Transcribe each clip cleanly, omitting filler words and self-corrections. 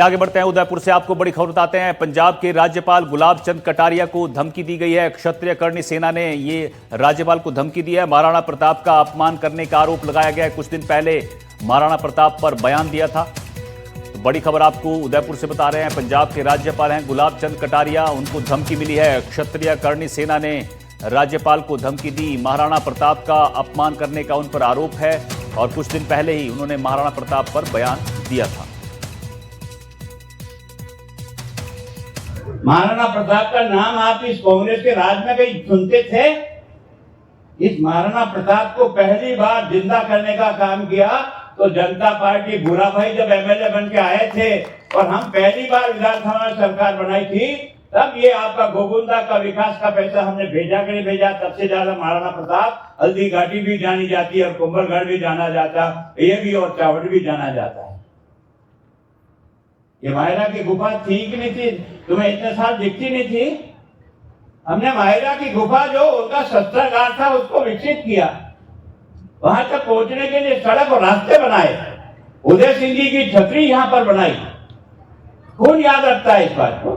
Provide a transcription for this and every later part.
आगे बढ़ते हैं, उदयपुर से आपको बड़ी खबर बताते हैं। पंजाब के राज्यपाल गुलाब चंद कटारिया को धमकी दी गई है। क्षत्रिय कर्णी सेना ने ये राज्यपाल को धमकी दी है। महाराणा प्रताप का अपमान करने का आरोप लगाया गया है। कुछ दिन पहले महाराणा प्रताप पर बयान दिया था। तो बड़ी खबर आपको उदयपुर से बता रहे हैं। पंजाब के राज्यपाल हैं गुलाब चंद कटारिया, उनको धमकी मिली है। क्षत्रिय कर्णी सेना ने राज्यपाल को धमकी दी। महाराणा प्रताप का अपमान करने का उन पर आरोप है और कुछ दिन पहले ही उन्होंने महाराणा प्रताप पर बयान दिया था। महाराणा प्रताप का नाम आप इस कांग्रेस के राज में कहीं सुनते थे? इस महाराणा प्रताप को पहली बार जिंदा करने का काम किया तो जनता पार्टी भूरा भाई जब एमएलए बन के आए थे और हम पहली बार विधानसभा में सरकार बनाई थी, तब ये आपका गोगुंदा का विकास का पैसा हमने भेजा कि नहीं भेजा। तब से ज्यादा महाराणा प्रताप हल्दी घाटी भी जानी जाती है और कुंभलगढ़ भी जाना जाता, ये भी और चावड़ भी जाना जाता है। ये मायरा की गुफा थी कि नहीं थी? तुम्हें इतने साल दिखती नहीं थी? हमने मायरा की गुफा जो उनका शस्त्रागार था उसको विकसित किया, वहां तक पहुंचने के लिए सड़क और रास्ते बनाए। उदय सिंह जी की छतरी यहां पर बनाई। कौन याद रखता है इस बात को?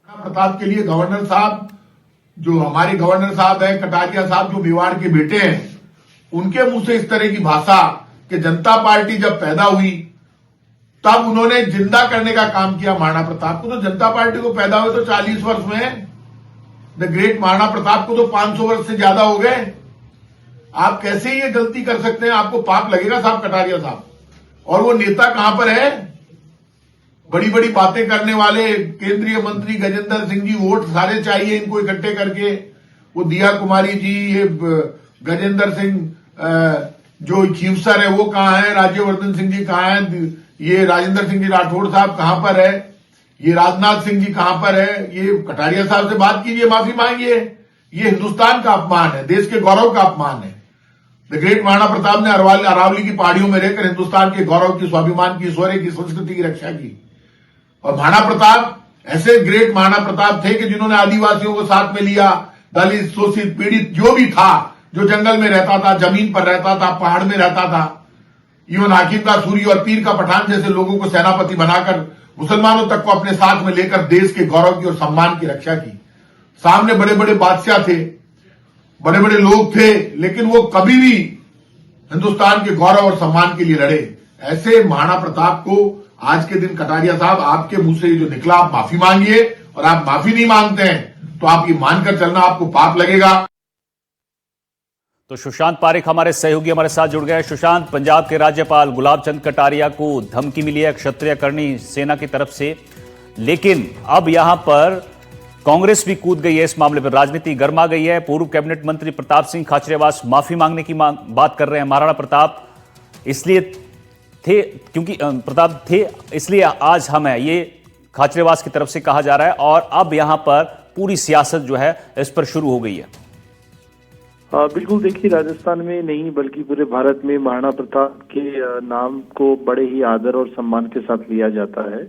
प्रताप के लिए गवर्नर साहब, जो हमारे गवर्नर साहब है कटारिया साहब, जो मेवाड़ के बेटे हैं, उनके मुंह से इस तरह की भाषा कि जनता पार्टी जब पैदा हुई तब उन्होंने जिंदा करने का काम किया महाराणा प्रताप को। तो जनता पार्टी को पैदा हुए तो 40 वर्ष में, द ग्रेट महाराणा प्रताप को तो 500 वर्ष से ज्यादा हो गए। आप कैसे ये गलती कर सकते हैं? आपको पाप लगेगा साहब कटारिया साहब। और वो नेता कहां पर है? बड़ी बड़ी बातें करने वाले केंद्रीय मंत्री गजेंद्र सिंह जी, वोट सारे चाहिए इनको इकट्ठे करके। वो दिया कुमारी जी, ये गजेंद्र सिंह जो खीवसर है वो कहां है? राज्यवर्धन सिंह जी कहां है? ये राजेंद्र सिंह जी राठौड़ साहब कहां पर है? ये राजनाथ सिंह जी कहां पर है? ये कटारिया साहब से बात कीजिए, माफी मांगिए। ये हिंदुस्तान का अपमान है, देश के गौरव का अपमान है। द ग्रेट महाराणा प्रताप ने अरावली की पहाड़ियों में रहकर हिंदुस्तान के गौरव की, स्वाभिमान की, स्वर्ण की, संस्कृति की रक्षा की। और महाराणा प्रताप ऐसे ग्रेट महाराणा प्रताप थे कि जिन्होंने आदिवासियों को साथ में लिया, दलित, शोषित, पीड़ित जो भी था, जो जंगल में रहता था, जमीन पर रहता था, पहाड़ में रहता था, इवन हाकिम का सूरी और पीर का पठान जैसे लोगों को सेनापति बनाकर मुसलमानों तक को अपने साथ में लेकर देश के गौरव की और सम्मान की रक्षा की। सामने बड़े बड़े बादशाह थे, बड़े बड़े लोग थे, लेकिन वो कभी भी हिंदुस्तान के गौरव और सम्मान के लिए लड़े। ऐसे महाराणा प्रताप को आज के दिन कटारिया साहब आपके मुंह से जो निकला, आप माफी मांगिए। और आप माफी नहीं मांगते हैं तो आप ये मानकर चलना, आपको पाप लगेगा। तो सुशांत पारेख हमारे सहयोगी हमारे साथ जुड़ गए। सुशांत, पंजाब के राज्यपाल गुलाब चंद कटारिया को धमकी मिली है क्षत्रिय कर्णी सेना की तरफ से, लेकिन अब यहां पर कांग्रेस भी कूद गई है इस मामले पर। राजनीति गर्मा गई है। पूर्व कैबिनेट मंत्री प्रताप सिंह खाचरियावास माफी मांगने की बात कर रहे हैं। महाराणा प्रताप इसलिए थे क्योंकि प्रताप थे, इसलिए आज हम है, ये खाचरियावास की तरफ से कहा जा रहा है। और अब यहां पर पूरी सियासत जो है इस पर शुरू हो गई है। बिल्कुल, देखिए राजस्थान में नहीं बल्कि पूरे भारत में महाराणा प्रताप के नाम को बड़े ही आदर और सम्मान के साथ लिया जाता है।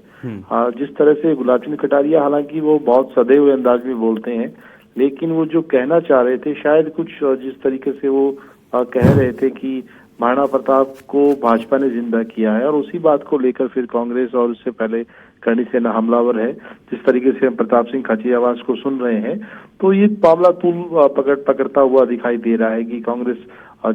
जिस तरह से गुलाब चंद कटारिया, हालांकि वो बहुत सदे हुए अंदाज में बोलते हैं, लेकिन वो जो कहना चाह रहे थे, शायद कुछ जिस तरीके से वो कह रहे थे कि महाराणा प्रताप को भाजपा ने जिंदा किया है, और उसी बात को लेकर फिर कांग्रेस और उससे पहले कर्णी सेना हमलावर है। जिस तरीके से हम प्रताप सिंह खाचरियावास को सुन रहे हैं, तो ये मामला तूल पकड़ता हुआ दिखाई दे रहा है कि कांग्रेस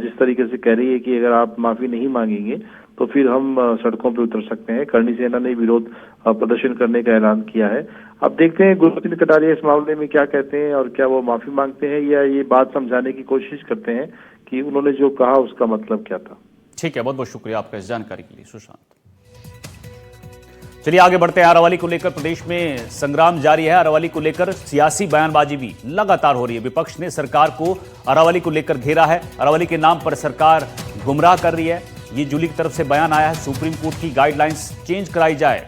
जिस तरीके से कह रही है कि अगर आप माफी नहीं मांगेंगे तो फिर हम सड़कों पर उतर सकते हैं। कर्णी सेना ने विरोध प्रदर्शन करने का ऐलान किया है। अब देखते हैं गुलाब चंद कटारिया इस मामले में क्या कहते हैं, और क्या वो माफी मांगते हैं या ये बात समझाने की कोशिश करते हैं कि उन्होंने जो कहा उसका मतलब क्या था। ठीक है, बहुत बहुत शुक्रिया आपका इस जानकारी के लिए सुशांत। चलिए आगे बढ़ते हैं। अरावली को लेकर प्रदेश में संग्राम जारी है। अरावली को लेकर सियासी बयानबाजी भी लगातार हो रही है। विपक्ष ने सरकार को अरावली को लेकर घेरा है। अरावली के नाम पर सरकार गुमराह कर रही है। ये जूली की तरफ से बयान आया है, सुप्रीम कोर्ट की गाइडलाइंस चेंज कराई जाए,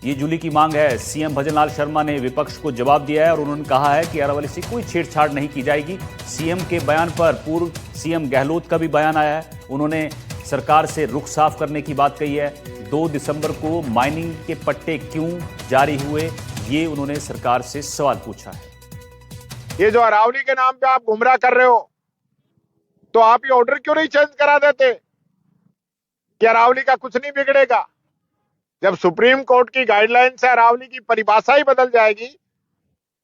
ये जूली की मांग है। सीएम भजनलाल शर्मा ने विपक्ष को जवाब दिया है और उन्होंने कहा है कि अरावली से कोई छेड़छाड़ नहीं की जाएगी। सीएम के बयान पर पूर्व सीएम गहलोत का भी बयान आया है। उन्होंने सरकार से रुख साफ करने की बात कही है। 2 दिसंबर को माइनिंग के पट्टे क्यों जारी हुए, ये उन्होंने सरकार से सवाल पूछा है। ये जो अरावली के नाम पे आप गुमराह कर रहे हो, तो आप ये ऑर्डर क्यों नहीं चेंज करा देते कि अरावली का कुछ नहीं बिगड़ेगा? जब सुप्रीम कोर्ट की गाइडलाइन से अरावली की परिभाषा ही बदल जाएगी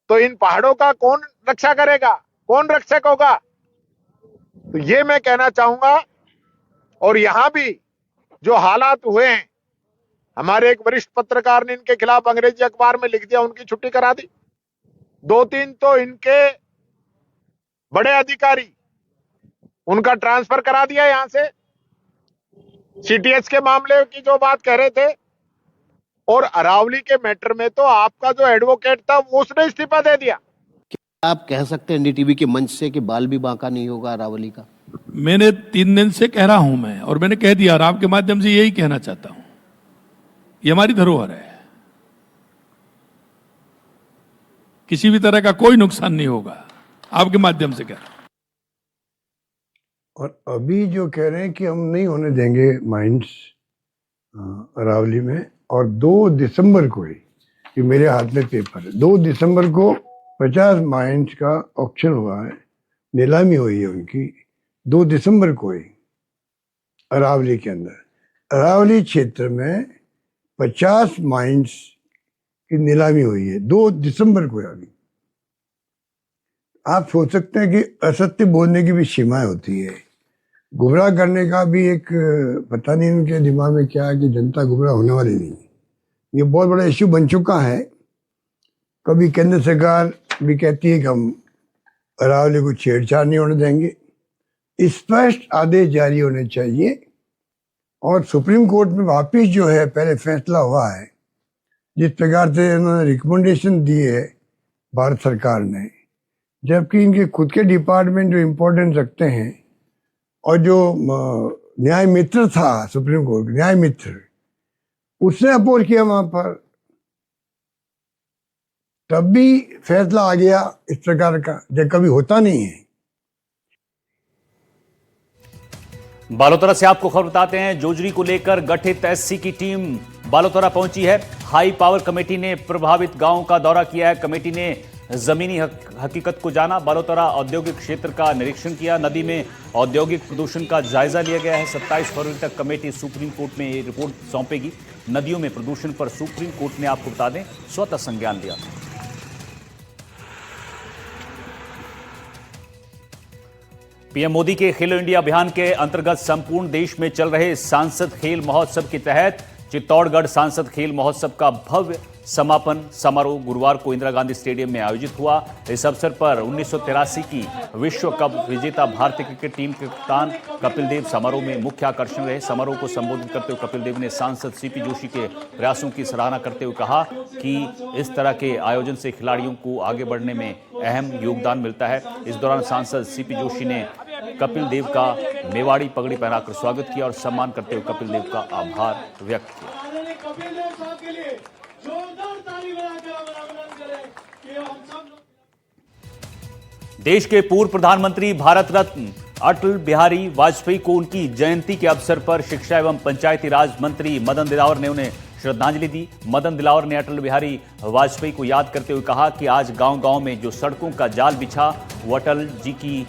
तो इन पहाड़ों का कौन रक्षा करेगा, कौन रक्षक होगा? तो ये मैं कहना चाहूंगा। और यहां भी जो हालात हुए हैं, हमारे एक वरिष्ठ पत्रकार ने इनके खिलाफ अंग्रेजी अखबार में लिख दिया, उनकी छुट्टी करा दी। 2-3 तो इनके बड़े अधिकारी, उनका ट्रांसफर करा दिया यहां से। सीटीएस के मामले की जो बात कह रहे थे, और अरावली के मैटर में तो आपका जो एडवोकेट था वो उसने इस्तीफा दे दिया। आप कह सकते हैं एनडीटीवी के मंच से कि बाल भी बांका नहीं होगा अरावली का? मैंने 3 दिन से कह रहा हूं मैं, और मैंने कह दिया, और आपके माध्यम से यही कहना चाहता हूं, ये हमारी धरोहर है, किसी भी तरह का कोई नुकसान नहीं होगा, आपके माध्यम से कह रहा हूं। और अभी जो कह रहे हैं कि हम नहीं होने देंगे माइंस अरावली में, और 2 दिसंबर को ही, कि मेरे हाथ में पेपर है, 2 दिसंबर को 50 माइंस का ऑक्शन हुआ है, नीलामी हुई है उनकी 2 दिसंबर को ही अरावली के अंदर। अरावली क्षेत्र में 50 माइंस की नीलामी हुई है 2 दिसंबर को। अभी आप सोच सकते हैं कि असत्य बोलने की भी सीमाएं होती है, गुमराह करने का भी एक, पता नहीं उनके दिमाग में क्या है कि जनता गुमराह होने वाली नहीं है। ये बहुत बड़ा इश्यू बन चुका है। कभी केंद्र सरकार भी कहती है कि हम अरावली को छेड़छाड़ नहीं होने देंगे। स्पष्ट आदेश जारी होने चाहिए, और सुप्रीम कोर्ट में वापिस जो है पहले फैसला हुआ है, जिस प्रकार से उन्होंने रिकमेंडेशन दी है भारत सरकार ने, जबकि इनके खुद के डिपार्टमेंट जो इम्पोर्टेंस रखते हैं, और जो न्याय मित्र था सुप्रीम कोर्ट, न्याय मित्र, उसने अपोज किया वहां पर, तब भी फैसला आ गया इस प्रकार का, जब कभी होता नहीं है। बालोतरा से आपको खबर बताते हैं, जोजरी को लेकर गठित एससी की टीम बालोतरा पहुंची है। हाई पावर कमेटी ने प्रभावित गांवों का दौरा किया है। कमेटी ने जमीनी हकीकत को जाना, बालोतरा औद्योगिक क्षेत्र का निरीक्षण किया, नदी में औद्योगिक प्रदूषण का जायजा लिया गया है। 27 फरवरी तक कमेटी सुप्रीम कोर्ट में रिपोर्ट सौंपेगी। नदियों में प्रदूषण पर सुप्रीम कोर्ट ने, आपको बता दें, स्वतः संज्ञान लिया था। पीएम मोदी के खेलो इंडिया अभियान के अंतर्गत संपूर्ण देश में चल रहे सांसद खेल महोत्सव के तहत चित्तौड़गढ़ सांसद खेल महोत्सव का भव्य समापन समारोह गुरुवार को इंदिरा गांधी स्टेडियम में आयोजित हुआ। इस अवसर पर 1983 की विश्व कप विजेता भारतीय क्रिकेट टीम के कप्तान कपिल देव समारोह में मुख्य आकर्षण रहे। समारोह को संबोधित करते हुए कपिल देव ने सांसद सीपी जोशी के प्रयासों की सराहना करते हुए कहा कि इस तरह के आयोजन से खिलाड़ियों को आगे बढ़ने में अहम योगदान मिलता है। इस दौरान सांसद सीपी जोशी ने कपिल देव का मेवाड़ी पगड़ी पहनाकर स्वागत किया और सम्मान करते हुए कपिल देव का आभार व्यक्त किया। देश के पूर्व प्रधानमंत्री भारत रत्न अटल बिहारी वाजपेयी को उनकी जयंती के अवसर पर शिक्षा एवं पंचायती राज मंत्री मदन दिलावर ने उन्हें श्रद्धांजलि दी। मदन दिलावर ने अटल बिहारी वाजपेयी को याद करते हुए कहा कि आज गांव-गांव में जो सड़कों का जाल बिछा वो अटल जी की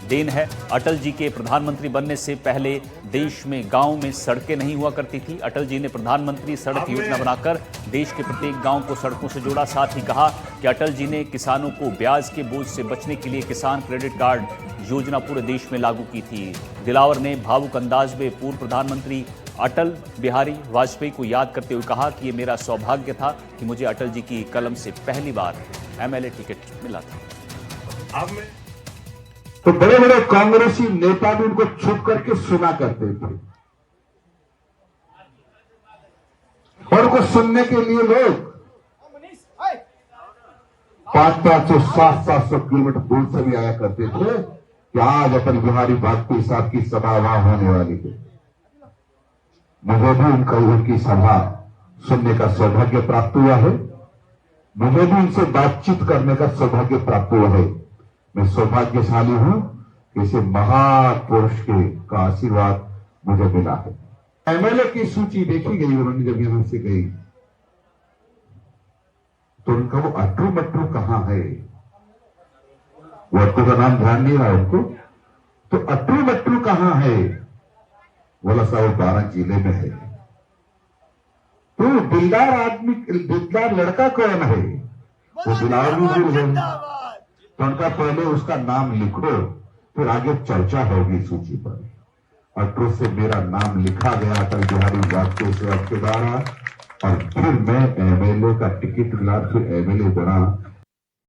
देन है। अटल जी के प्रधानमंत्री बनने से पहले देश में गांव में सड़कें नहीं हुआ करती थी। अटल जी ने प्रधानमंत्री सड़क योजना बनाकर देश के प्रत्येक गांव को सड़कों से जोड़ा। साथ ही कहा कि अटल जी ने किसानों को ब्याज के बोझ से बचने के लिए किसान क्रेडिट कार्ड योजना पूरे देश में लागू की थी। दिलावर ने भावुक अंदाज में पूर्व प्रधानमंत्री अटल बिहारी वाजपेयी को याद करते हुए कहा कि ये मेरा सौभाग्य था कि मुझे अटल जी की कलम से पहली बार एमएलए टिकट मिला था। तो बड़े बड़े कांग्रेसी नेता भी उनको छुप करके सुना करते थे, और उनको सुनने के लिए लोग 500-500, 700-700 किलोमीटर दूर से भी आया करते थे कि आज अटल बिहारी वाजपेयी साहब की सभा वहां होने वाली है। मुझे भी उनकी सभा सुनने का सौभाग्य प्राप्त हुआ है। मुझे भी उनसे बातचीत करने का सौभाग्य प्राप्त हुआ है। मैं सौभाग्यशाली हूं कि इसे महापुरुष का आशीर्वाद मुझे मिला है। एमएलए की सूची देखी गई, उन्होंने जब यहां से गई तो उनका वो अट्रू मट्रू कहां है, वो अट्टू का नाम ध्यान नहीं रहा उनको। तो अट्टू मट्टू कहां है? बोला साहब 12 जिले में है। तो दिलदार आदमी, दिलदार लड़का कौन है? वो बिलावल है। तो उनका पहले उसका नाम लिखो, फिर आगे चर्चा होगी सूची पर। अट्टू से मेरा नाम लिखा गया अटल बिहारी वाजपेयी के द्वारा, और फिर मैं एमएलए का टिकट मिला, फिर एमएलए बना।